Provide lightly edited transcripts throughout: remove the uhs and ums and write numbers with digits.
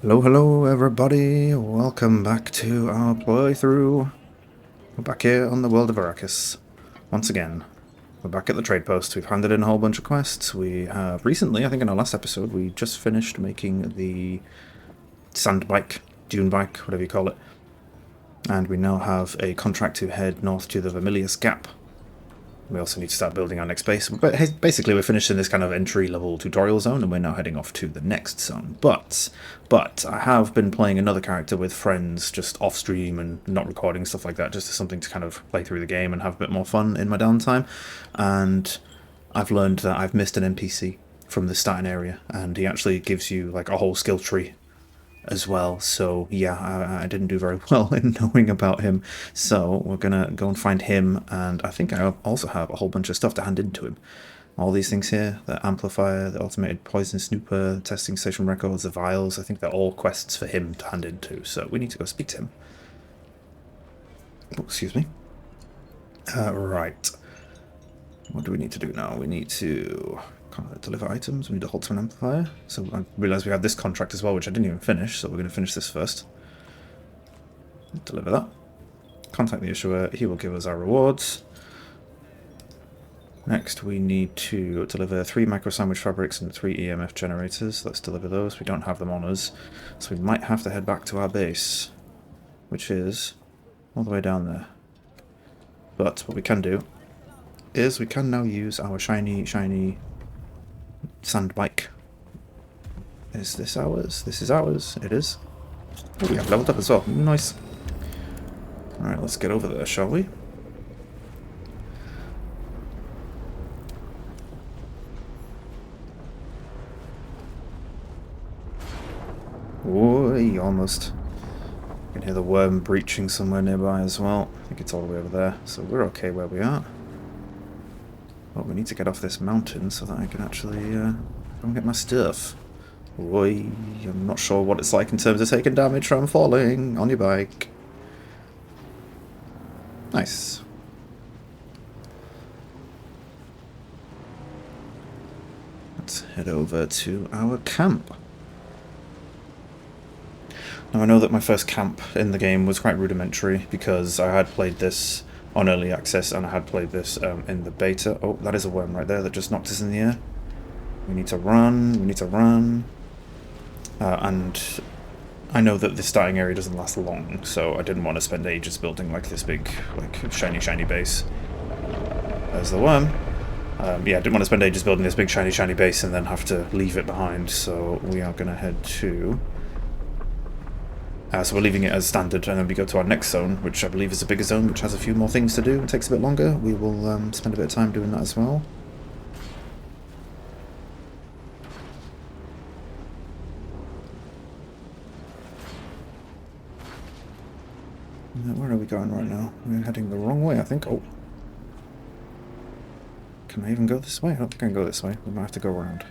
Hello everybody, welcome back to our playthrough. We're back here on the world of Arrakis. Once again, we're back at the trade post. We've handed in a whole bunch of quests. We have recently, I think in our last episode, we just finished making the sand bike, dune bike, whatever you call it. And we now have a contract to head north to the Vermilius Gap. We also need to start building our next base. But basically, we're finishing this kind of entry-level tutorial zone, and we're now heading off to the next zone. But I have been playing another character with friends, just off-stream and not recording, stuff like that, just as something to kind of play through the game and have a bit more fun in my downtime. And I've learned that I've missed an NPC from the starting area, and he actually gives you like a whole skill tree as well. So yeah, I didn't do very well in knowing about him. So we're gonna go and find him, and I think I also have a whole bunch of stuff to hand in to him. All these things here, the amplifier, the automated poison snooper, testing station records, the vials, I think they're all quests for him to hand into. So we need to go speak to him. Oh, excuse me. Right. What do we need to do now? We need to deliver items. We need to halt to an amplifier. So I realised we had this contract as well, which I didn't even finish, so we're going to finish this first. Deliver that. Contact the issuer. He will give us our rewards. Next, we need to deliver 3 micro sandwich fabrics and 3 EMF generators. Let's deliver those. We don't have them on us, so we might have to head back to our base, which is all the way down there. But what we can do is we can now use our shiny sand bike. Is this ours? This is ours. It is. Oh, we have leveled up as well. Nice. Alright, let's get over there, shall we? Oi, almost. You can hear the worm breaching somewhere nearby as well. I think it's all the way over there, so we're okay where we are. But we need to get off this mountain so that I can actually go and get my stuff. Oi, I'm not sure what it's like in terms of taking damage from falling on your bike. Nice. Let's head over to our camp. Now I know that my first camp in the game was quite rudimentary because I had played this on early access and I had played this in the beta. Oh, that is a worm right there that just knocked us in the air. We need to run, we need to run. And I know that the starting area doesn't last long, so I didn't want to spend ages building like this big, like shiny base. There's the worm. Yeah, I didn't want to spend ages building this big shiny base and then have to leave it behind, so we are going to head to... so we're leaving it as standard, and then we go to our next zone, which I believe is a bigger zone, which has a few more things to do and takes a bit longer. We will spend a bit of time doing that as well. Where are we going right now? We're heading the wrong way, I think. Oh. Can I even go this way? I don't think I can go this way. We might have to go around.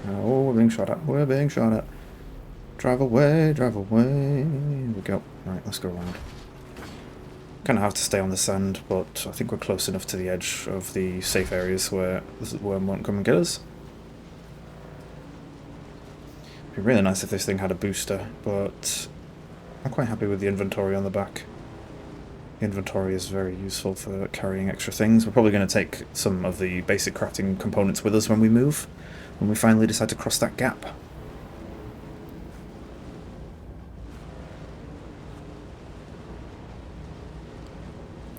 Oh, we're being shot at. We're being shot at. Drive away, drive away. Here we go. Right, let's go around. Kind of have to stay on the sand, but I think we're close enough to the edge of the safe areas where the worm won't come and get us. It'd be really nice if this thing had a booster, but I'm quite happy with the inventory on the back. The inventory is very useful for carrying extra things. We're probably going to take some of the basic crafting components with us when we move, when we finally decide to cross that gap.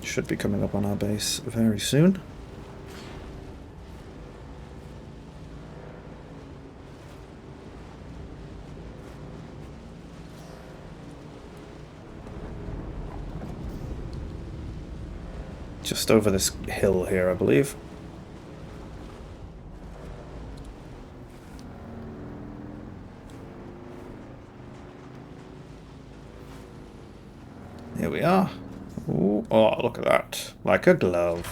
Should be coming up on our base very soon. Just over this hill here, I believe. Here we are. Ooh, oh, look at that. Like a glove.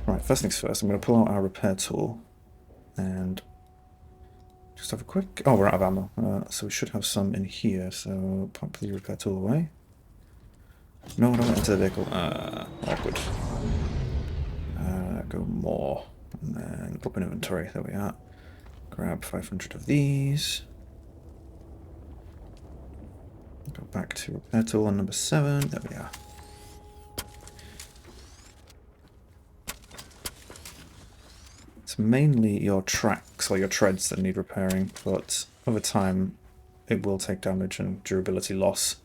Right, first things first, I'm going to pull out our repair tool and just have a quick... Oh, we're out of ammo. So we should have some in here, so pop the repair tool away. No, I don't want into the vehicle. Awkward. Go more. And then open inventory. There we are. Grab 500 of these. Go back to repair tool on number 7. There we are. It's mainly your tracks or your treads that need repairing, but over time it will take damage and durability loss.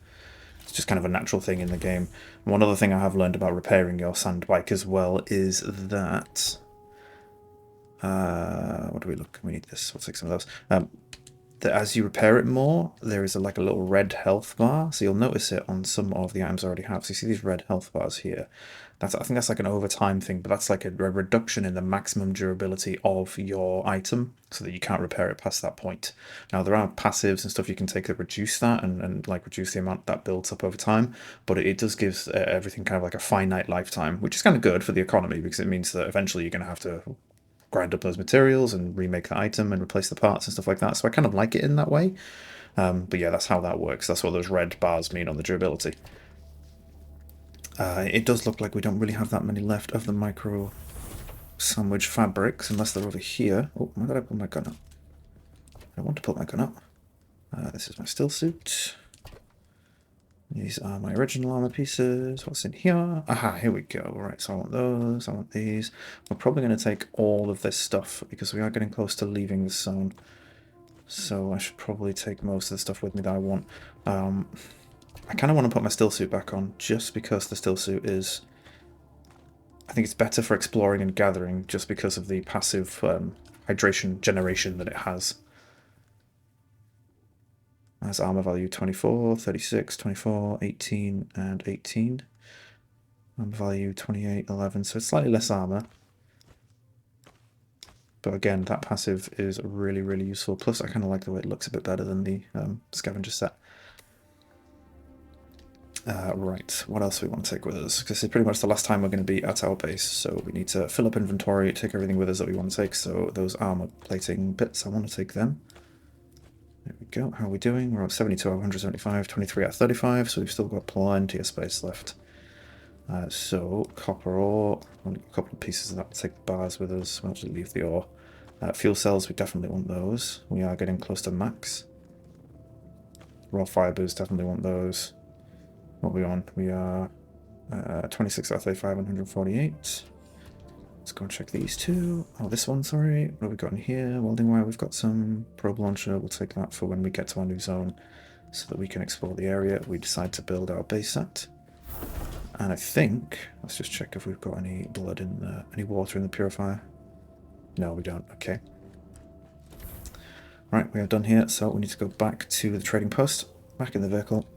It's just kind of a natural thing in the game. One other thing I have learned about repairing your sand bike as well is that... what do we look? We need this. We'll take some of those. That as you repair it more, there is like a little red health bar. So you'll notice it on some of the items I already have. So you see these red health bars here. I think that's like an overtime thing, but that's like a reduction in the maximum durability of your item so that you can't repair it past that point. Now, there are passives and stuff you can take that reduce that and like reduce the amount that builds up over time, but it does give everything kind of like a finite lifetime, which is kind of good for the economy because it means that eventually you're going to have to grind up those materials and remake the item and replace the parts and stuff like that. So I kind of like it in that way. But yeah, that's how that works. That's what those red bars mean on the durability. It does look like we don't really have that many left of the micro sandwich fabrics, unless they're over here. Oh, why did I put my gun up? I don't want to put my gun up. This is my still suit. These are my original armor pieces. What's in here? Aha, here we go. Right, so I want those. I want these. We're probably going to take all of this stuff because we are getting close to leaving the zone. So I should probably take most of the stuff with me that I want. I kind of want to put my still suit back on just because the still suit is... I think it's better for exploring and gathering just because of the passive hydration generation that it has. Has armor value 24, 36, 24, 18, and 18. Armor value 28, 11, so it's slightly less armor. But again, that passive is really, really useful. Plus, I kind of like the way it looks a bit better than the scavenger set. Right, what else do we want to take with us? Because this is pretty much the last time we're going to be at our base, so we need to fill up inventory, take everything with us that we want to take. So those armor plating bits, I want to take them. There we go. How are we doing? We're at 72 out of 175, 23 out of 35, so we've still got plenty of space left. So, copper ore, only a couple of pieces of that to take the bars with us. We'll actually leave the ore. Fuel cells, we definitely want those. We are getting close to max. Raw fibers, definitely want those. What are we on? We are 26 out of 35, 148. Let's go and check these two. Oh, this one, sorry. What have we got in here? Welding wire, we've got some. Probe launcher, we'll take that for when we get to our new zone so that we can explore the area we decide to build our base at. And I think, let's just check if we've got any blood in the, any water in the purifier. No, we don't. Okay. Right, we are done here, so we need to go back to the trading post, back in the vehicle.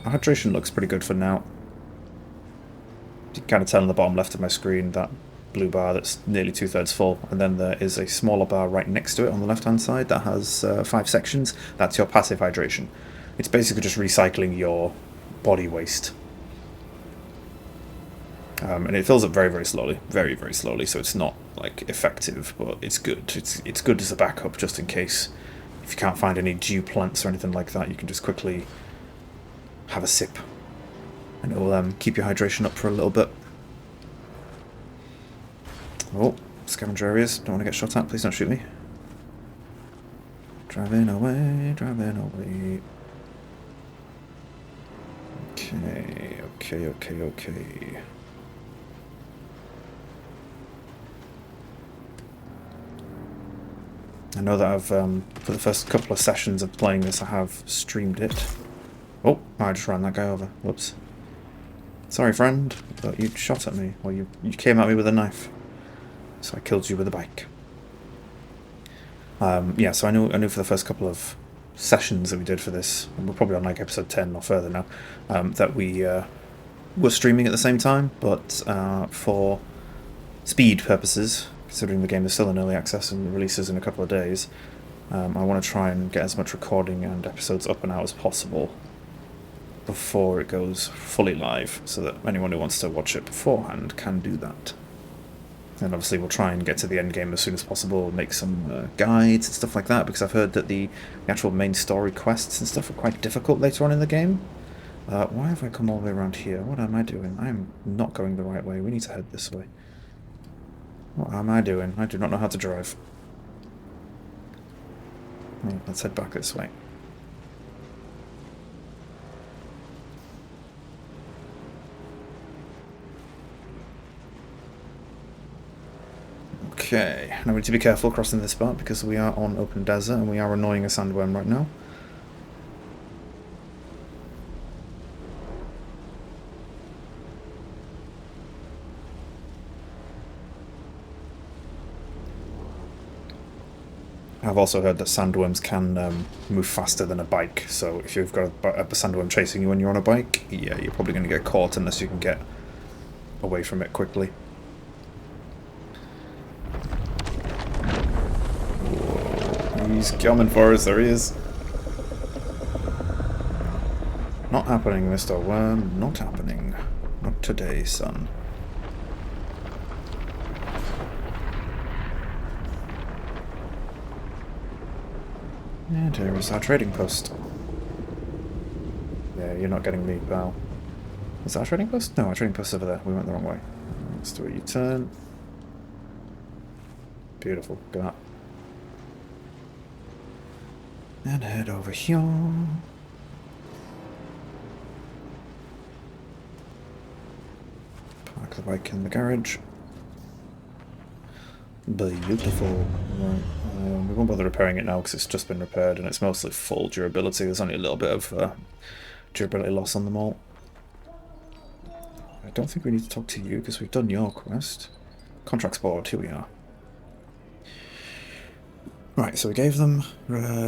Our hydration looks pretty good for now. You can kind of tell on the bottom left of my screen that blue bar that's nearly 2/3 full, and then there is a smaller bar right next to it on the left hand side that has 5 sections. That's your passive hydration. It's basically just recycling your body waste. And it fills up very, very slowly. Very, very slowly, so it's not like effective, but it's good. It's good as a backup just in case. If you can't find any dew plants or anything like that, you can just quickly have a sip. And it will keep your hydration up for a little bit. Oh, scavenger areas. Don't want to get shot at. Please don't shoot me. Driving away, driving away. Okay. I know that I've, for the first couple of sessions of playing this, I have streamed it. Oh, I just ran that guy over. Whoops. Sorry, friend, but you shot at me. Or you came at me with a knife. So I killed you with a bike. Yeah, so I knew for the first couple of sessions that we did for this, and we're probably on like episode 10 or further now, that we were streaming at the same time, but for speed purposes, considering the game is still in early access and releases in a couple of days, I want to try and get as much recording and episodes up and out as possible before it goes fully live, so that anyone who wants to watch it beforehand can do that. And obviously we'll try and get to the end game as soon as possible, make some guides and stuff like that, because I've heard that the actual main story quests and stuff are quite difficult later on in the game. Why have I come all the way around here? What am I doing? I'm not going the right way. We need to head this way. What am I doing? I do not know how to drive. Right, let's head back this way. Okay, now we need to be careful crossing this part because we are on open desert and we are annoying a sandworm right now. I've also heard that sandworms can move faster than a bike, so if you've got a sandworm chasing you when you're on a bike, yeah, you're probably going to get caught unless you can get away from it quickly. Whoa, he's coming for us, there he is. Not happening, Mr. Worm, not happening. Not today, son. And here is our trading post. Yeah, you're not getting me, pal. Is that our trading post? No, our trading post's over there. We went the wrong way. Let's do a U-turn. Beautiful. Look at that. And head over here. Park the bike in the garage. Beautiful. Right. We won't bother repairing it now because it's just been repaired and it's mostly full durability. There's only a little bit of durability loss on them all. I don't think we need to talk to you because we've done your quest. Contracts board, here we are. Right, so we gave them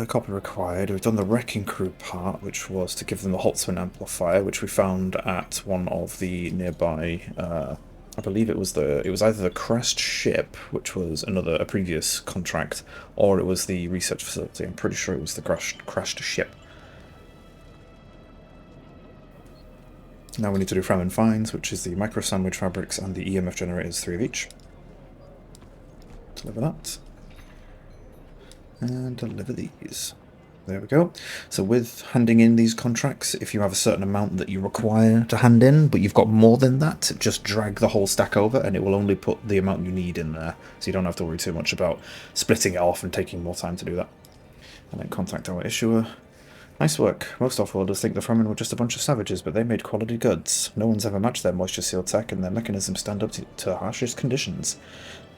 copper required. We've done the wrecking crew part, which was to give them the Holtzman amplifier, which we found at one of the nearby. I believe it was either the crashed ship, which was a previous contract, or it was the research facility. I'm pretty sure it was the crashed ship. Now we need to do Fremen finds, which is the micro sandwich fabrics and the EMF generators, 3 of each. Deliver that. And deliver these. There we go. So with handing in these contracts, if you have a certain amount that you require to hand in, but you've got more than that, just drag the whole stack over and it will only put the amount you need in there. So you don't have to worry too much about splitting it off and taking more time to do that. And then contact our issuer. Nice work. Most offworlders think the Fremen were just a bunch of savages, but they made quality goods. No one's ever matched their moisture-sealed tech, and their mechanisms stand up to the harshest conditions.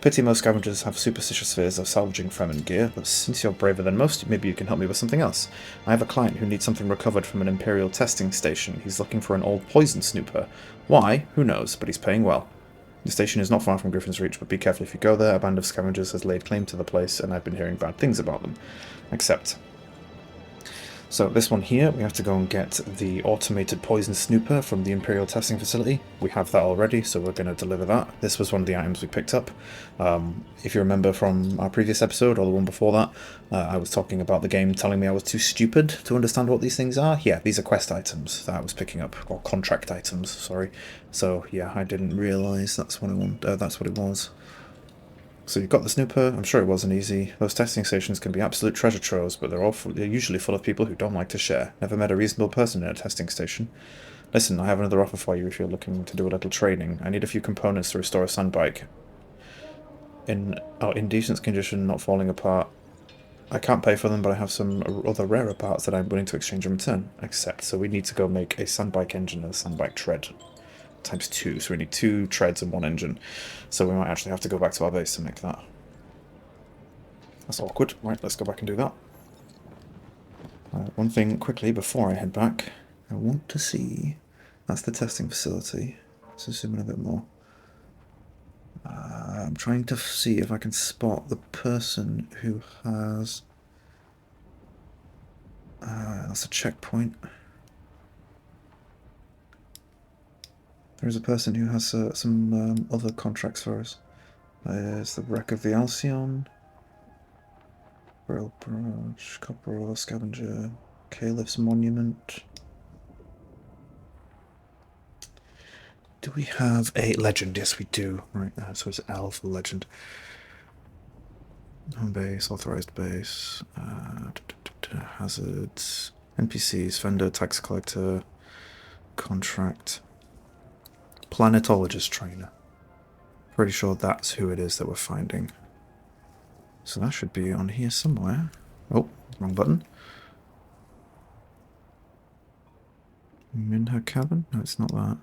Pity most scavengers have superstitious fears of salvaging Fremen gear, but since you're braver than most, maybe you can help me with something else. I have a client who needs something recovered from an Imperial testing station. He's looking for an old poison snooper. Why? Who knows, but he's paying well. The station is not far from Griffin's Reach, but be careful if you go there. A band of scavengers has laid claim to the place, and I've been hearing bad things about them. Accept. So this one here, we have to go and get the automated poison snooper from the Imperial testing facility. We have that already, so we're going to deliver that. This was one of the items we picked up. If you remember from our previous episode, or the one before that, I was talking about the game telling me I was too stupid to understand what these things are. Yeah, these are quest items that I was picking up, or contract items, sorry. So yeah, I didn't realise that's what it was. So you've got the snooper. I'm sure it wasn't easy. Those testing stations can be absolute treasure troves, but they're usually full of people who don't like to share. Never met a reasonable person in a testing station. Listen, I have another offer for you if you're looking to do a little training. I need a few components to restore a sandbike. In decent condition, not falling apart. I can't pay for them, but I have some other rarer parts that I'm willing to exchange in return. Accept. So we need to go make a sandbike engine and a sandbike tread. Times 2, so we need 2 treads and 1 engine. So we might actually have to go back to our base to make that. That's awkward. Right, let's go back and do that. One thing quickly before I head back, I want to see... That's the testing facility. Let's zoom in a bit more. I'm trying to see if I can spot the person who has... that's a checkpoint. There's a person who has some other contracts for us. There's the wreck of the Alcyon, Braille Branch, Copper Ore Scavenger, Caliph's Monument. Do we have a legend? Yes, we do. Right, so it's L for legend. Home base, authorized base, hazards, NPCs, vendor, tax collector. contract. Planetologist Trainer. Pretty sure that's who it is that we're finding. So that should be on here somewhere. Oh, wrong button. In her cabin? No, it's not that.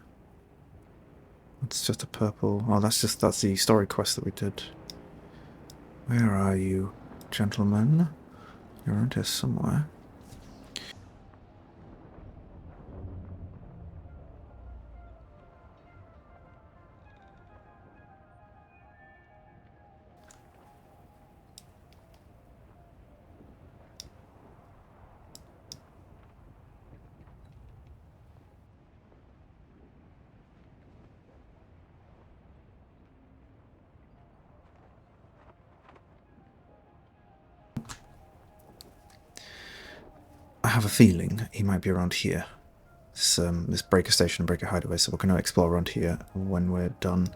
It's just a purple... Oh, that's the story quest that we did. Where are you, gentlemen? You're around here somewhere. I have a feeling he might be around here. This breaker station and breaker hideaway, so we're going to explore around here when we're done.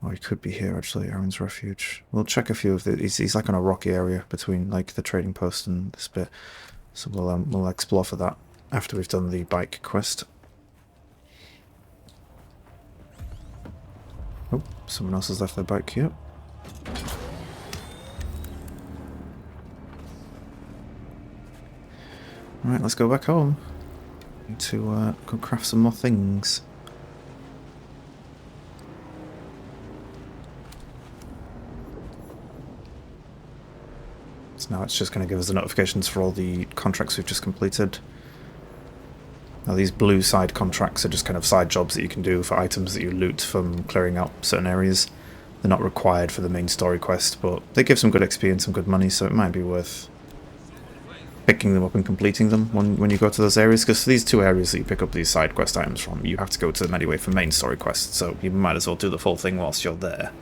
Or he could be here, actually, Aaron's Refuge. We'll check a few of the... He's like on a rocky area between like the trading post and this bit. So we'll explore for that after we've done the bike quest. Oh, someone else has left their bike here. Alright, let's go back home. Need to go craft some more things. So now it's just going to give us the notifications for all the contracts we've just completed. Now these blue side contracts are just kind of side jobs that you can do for items that you loot from clearing out certain areas. They're not required for the main story quest, but they give some good XP and some good money, so it might be worth picking them up and completing them when you go to those areas, because for these two areas that you pick up these side quest items from, you have to go to them anyway for main story quests, so you might as well do the full thing whilst you're there.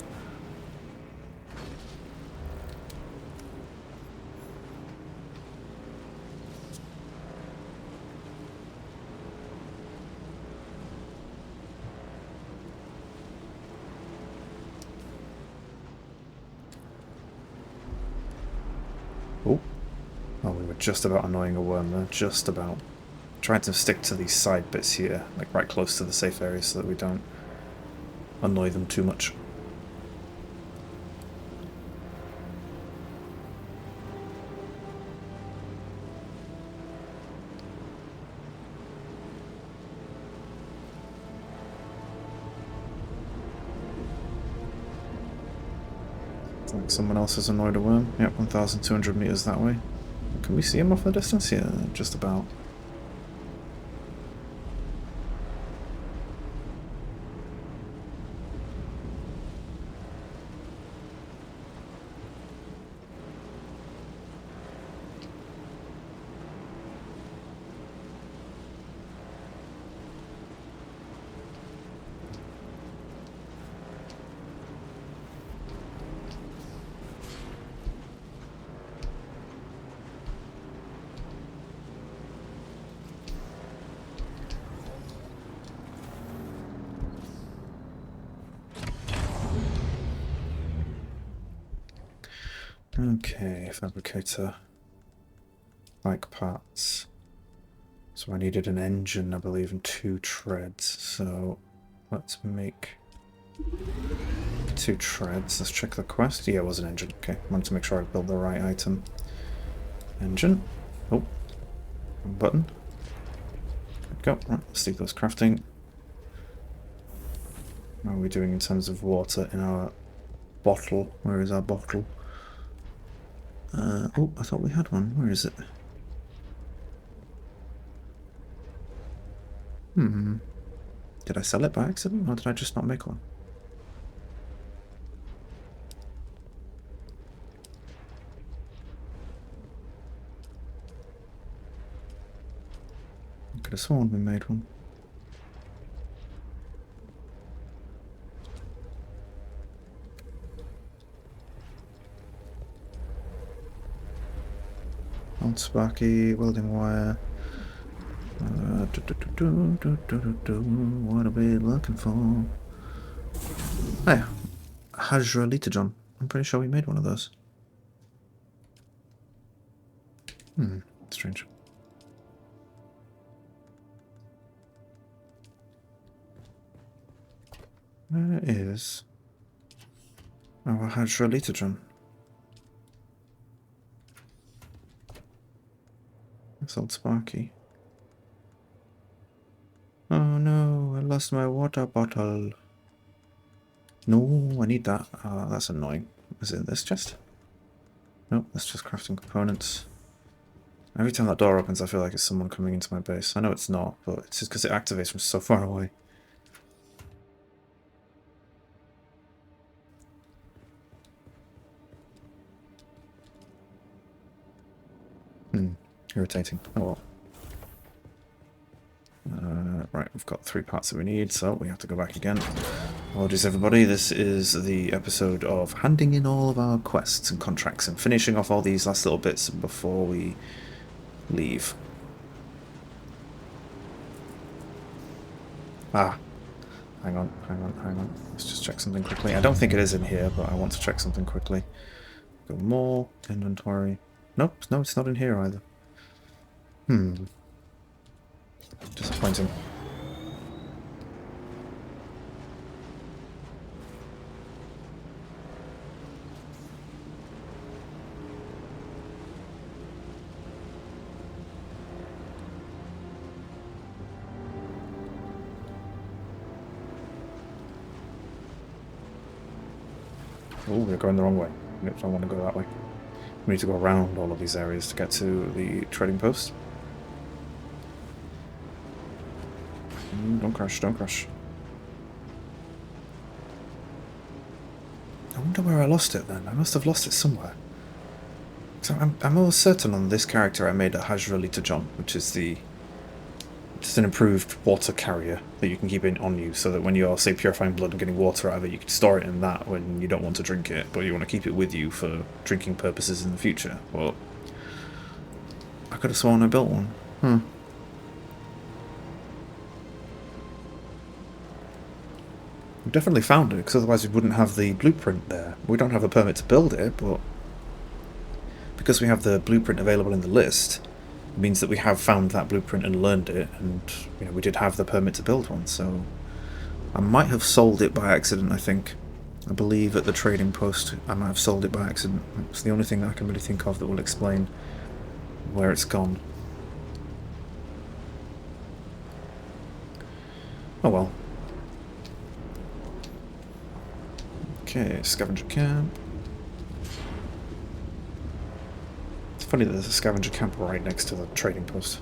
Oh, we were just about annoying a worm there, just about. Trying to stick to these side bits here, like right close to the safe areas so that we don't annoy them too much. I think someone else has annoyed a worm. Yep, 1,200 meters that way. Can we see him off the distance? Yeah, just about. Okay, fabricator. Bike parts. So I needed an engine, I believe, and 2 treads. So let's make 2 treads. Let's check the quest. Yeah, it was an engine. Okay, wanted to make sure I built the right item. Engine. Oh, wrong button. Go. Right, let's do those crafting. How are we doing in terms of water in our bottle? Where is our bottle? Oh, I thought we had one. Where is it? Did I sell it by accident, or did I just not make one? I could have sworn we made one. On Sparky, welding wire. What are we looking for? Hey, Hydrolita John. I'm pretty sure we made one of those. Strange. Where is our hydrolitogen? That's old Sparky. Oh no, I lost my water bottle. No, I need that. Oh, that's annoying. Is it in this chest? Nope, that's just crafting components. Every time that door opens, I feel like it's someone coming into my base. I know it's not, but it's just because it activates from so far away. Irritating. Oh well. Right, we've got 3 parts that we need, so we have to go back again. Apologies everybody, this is the episode of handing in all of our quests and contracts and finishing off all these last little bits before we leave. Ah, hang on. Let's just check something quickly. I don't think it is in here, but I want to check something quickly. Go more, inventory. Nope, no, it's not in here either. Disappointing. Oh, we're going the wrong way. I don't want to go that way. We need to go around all of these areas to get to the trading post. Don't crash, don't crash. I wonder where I lost it then. I must have lost it somewhere. So I'm almost certain on this character I made a hydrolitogen, which is just an improved water carrier that you can keep on you, so that when you're, say, purifying blood and getting water out of it, you can store it in that when you don't want to drink it, but you want to keep it with you for drinking purposes in the future. Well, I could have sworn I built one. We definitely found it, because otherwise we wouldn't have the blueprint there. We don't have a permit to build it, but because we have the blueprint available in the list, it means that we have found that blueprint and learned it, and we did have the permit to build one, so I might have sold it by accident, I think. I believe at the trading post I might have sold it by accident. It's the only thing that I can really think of that will explain where it's gone. Oh well. Okay, scavenger camp. It's funny that there's a scavenger camp right next to the trading post.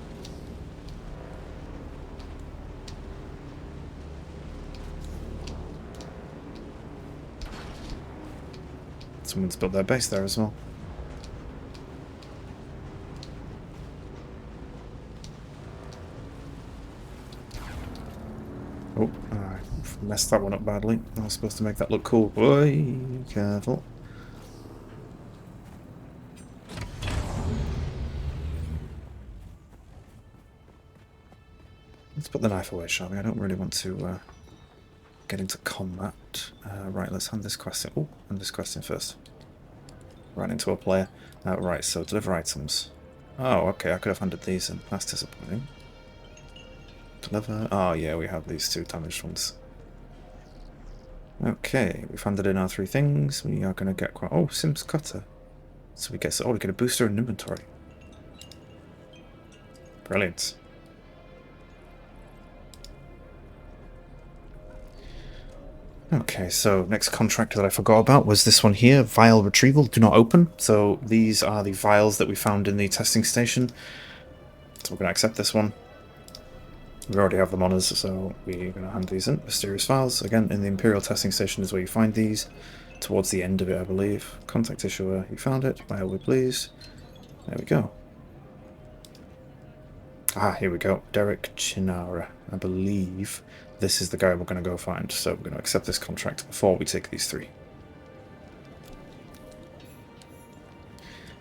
Someone's built their base there as well. Oh, I messed that one up badly. I was supposed to make that look cool. Boy, careful. Let's put the knife away, shall we? I don't really want to get into combat. Right, let's hand this quest in. Oh, hand this quest in first. Right into a player. Right, so deliver items. Oh, okay, I could have handed these in. That's disappointing. Deliver. Oh, yeah, we have these 2 damaged ones. Okay, we've handed in our 3 things. We are going to get quite... Oh, Sim's Cutter. So we get... Oh, we get a booster in inventory. Brilliant. Okay, so next contract that I forgot about was this one here, vial retrieval, do not open. So these are the vials that we found in the testing station. So we're going to accept this one. We already have them on us, so we're going to hand these in. Mysterious files, again, in the Imperial testing station is where you find these. Towards the end of it, I believe. Contact issuer, you found it. Vial we please. There we go. Ah, here we go. Derek Chinara, I believe. This is the guy we're going to go find, so we're going to accept this contract before we take these 3.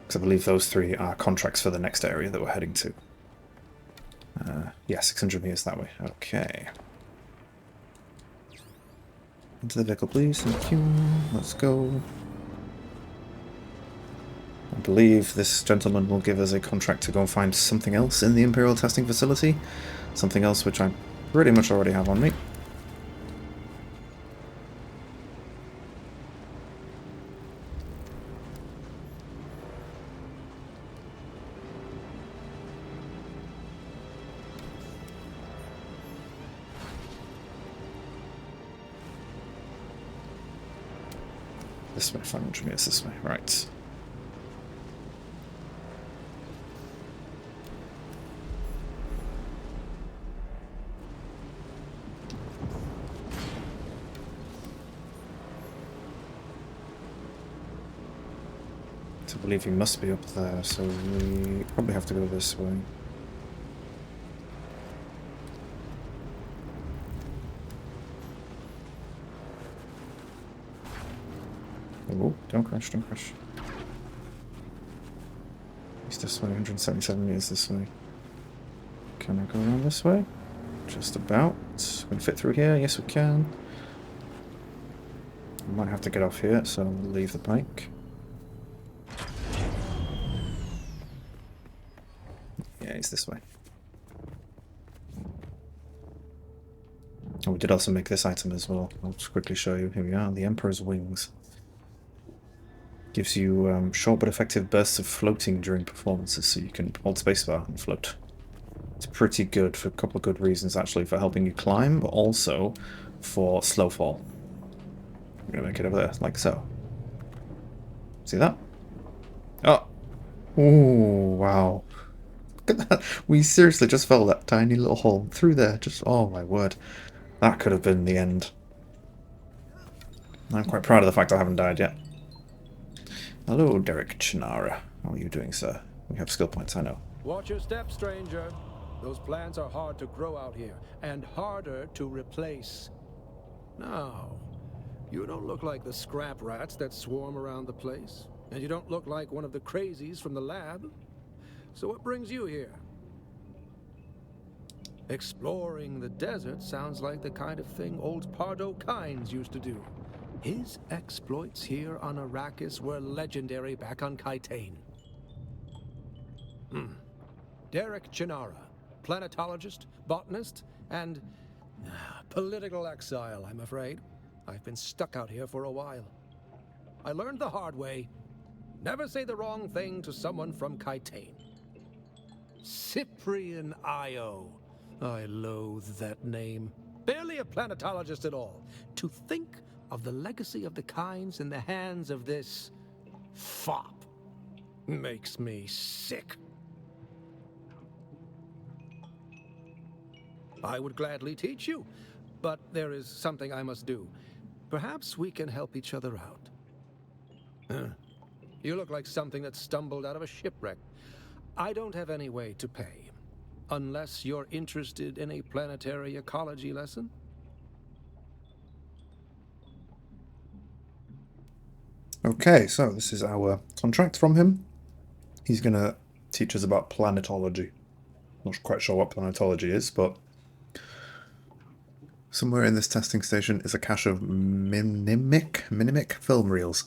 Because I believe those 3 are contracts for the next area that we're heading to. Yeah, 600 meters that way. Okay. Into the vehicle, please. Thank you. Let's go. I believe this gentleman will give us a contract to go and find something else in the Imperial testing facility. Something else which I pretty much already have on me. This way, 500 meters this way, right. I believe he must be up there, so we probably have to go this way. Oh, don't crash, don't crash. It's this way, 177 meters this way. Can I go around this way? Just about. Can we fit through here? Yes, we can. I might have to get off here, so I'll leave the bike. Yeah, it's this way. Oh, we did also make this item as well. I'll just quickly show you. Here we are, the Emperor's Wings. Gives you short but effective bursts of floating during performances, so you can hold spacebar and float. It's pretty good for a couple of good reasons, actually, for helping you climb, but also for slow fall. I'm going to make it over there, like so. See that? Oh! Ooh, wow. Look at that. We seriously just fell that tiny little hole through there. Just, oh my word. That could have been the end. I'm quite proud of the fact I haven't died yet. Hello, Derek Chinara. How are you doing, sir? We have skill points, I know. Watch your step, stranger. Those plants are hard to grow out here, and harder to replace. Now, you don't look like the scrap rats that swarm around the place, and you don't look like one of the crazies from the lab. So what brings you here? Exploring the desert sounds like the kind of thing old Pardo Kynes used to do. His exploits here on Arrakis were legendary back on Kaitane. Derek Chinara, planetologist, botanist, and political exile, I'm afraid. I've been stuck out here for a while. I learned the hard way. Never say the wrong thing to someone from Kaitane. Cyprian Io. I loathe that name. Barely a planetologist at all. To think of the legacy of the Kynes in the hands of this fop makes me sick. I would gladly teach you, but there is something I must do. Perhaps we can help each other out. You look like something that stumbled out of a shipwreck. I don't have any way to pay, unless you're interested in a planetary ecology lesson. Okay, so this is our contract from him. He's going to teach us about planetology. Not quite sure what planetology is, but somewhere in this testing station is a cache of minimic film reels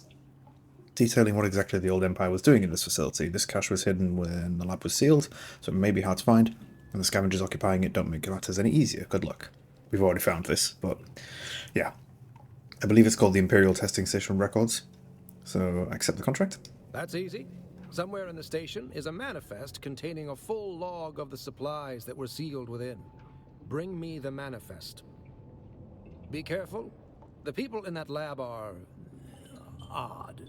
detailing what exactly the old Empire was doing in this facility. This cache was hidden when the lab was sealed, so it may be hard to find, and the scavengers occupying it don't make matters any easier. Good luck. We've already found this, but yeah. I believe it's called the Imperial Testing Station Records, so accept the contract. That's easy. Somewhere in the station is a manifest containing a full log of the supplies that were sealed within. Bring me the manifest. Be careful. The people in that lab are odd.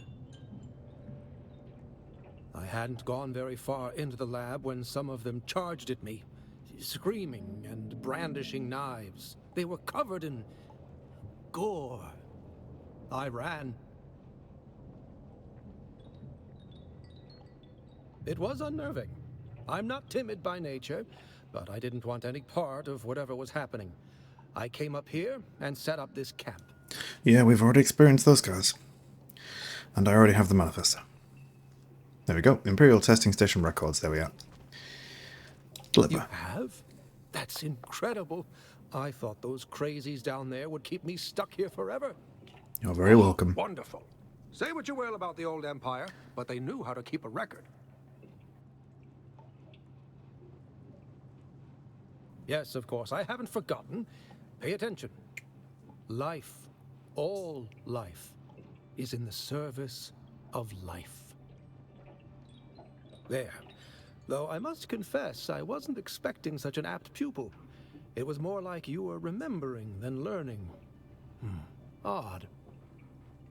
I hadn't gone very far into the lab when some of them charged at me, screaming and brandishing knives. They were covered in gore. I ran. It was unnerving. I'm not timid by nature, but I didn't want any part of whatever was happening. I came up here and set up this camp. Yeah, we've already experienced those guys. And I already have the manifesto. There we go. Imperial Testing Station Records. There we are. Deliver. You have? That's incredible. I thought those crazies down there would keep me stuck here forever. You're very welcome. Wonderful. Say what you will about the old Empire, but they knew how to keep a record. Yes, of course. I haven't forgotten. Pay attention. Life, all life, is in the service of life. There. Though I must confess, I wasn't expecting such an apt pupil. It was more like you were remembering than learning. Odd.